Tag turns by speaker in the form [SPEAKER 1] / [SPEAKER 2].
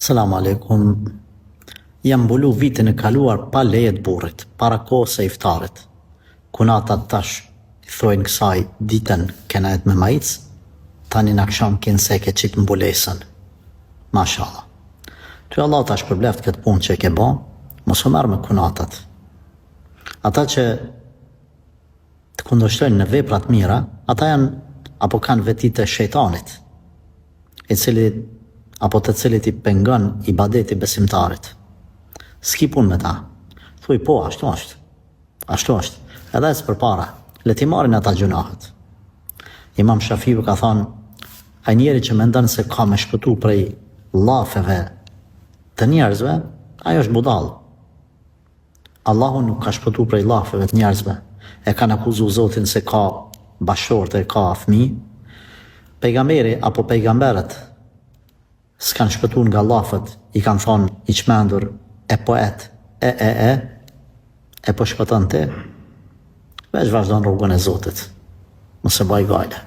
[SPEAKER 1] Selamu alaikum. Jam mbulu vitin e kaluar pa leje të burrit, para kohës së iftarit. Kunatat tash i thojnë kësaj ditën kena me majic, tani në akşam kin se ke qit mbulesën. Mashallah. Ty Allah tash përbleft këtë punë që e ke bo, mos u merr me kunatat. Ata që të kundërshtojnë në vepra të mira, ata janë apo kanë vetit e shejtanit, apo të cilit i pengon ibadeti besimtarit. S'ki pun me ta. Thuj po, ashtu është. Edhe së përpara, le ti marrin ata gjunahet. Imam Shafiu ka thonë, ai njeri që mendon se ka me shpëtu prej llafeve të njerëzve, ajo është budall. Allahu nuk ka shpëtu prej llafeve të njerëzve. E kanë akuzu Zotin se ka bashortë, ka fëmijë. Pejgamberi apo pejgamberët s'kan shpëtu nga llafet, i kanë thonë i çmendur, e poet, e po shpëton ti, veç vazhdon rrugën e Zotit. Mos e baj gajle.